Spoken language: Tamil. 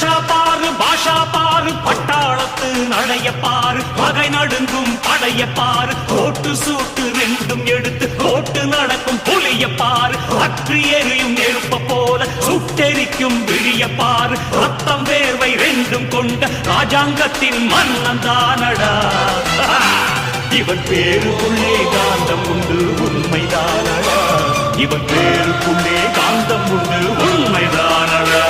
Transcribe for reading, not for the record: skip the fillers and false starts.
பாஷா பாரு பட்டாளத்து நடைய பாரு பகை நடுங்கும் படைய பாரு கோட்டு சூட்டு ரெண்டும் எடுத்து கோட்டு நடக்கும் புலிய பாரு அற்றி எரியும் நெருப்ப போல சுட்டெரிக்கும் விழிய பாரு ரத்தம் வேர்வை ரெண்டும் கொண்ட ராஜாங்கத்தின் மன்னன் தானடா இவன் பேருக்குள்ளே காந்தம் உண்டு உண்மைதானடா இவன் பேருக்குள்ளே காந்தம் உண்டு உண்மைதானடா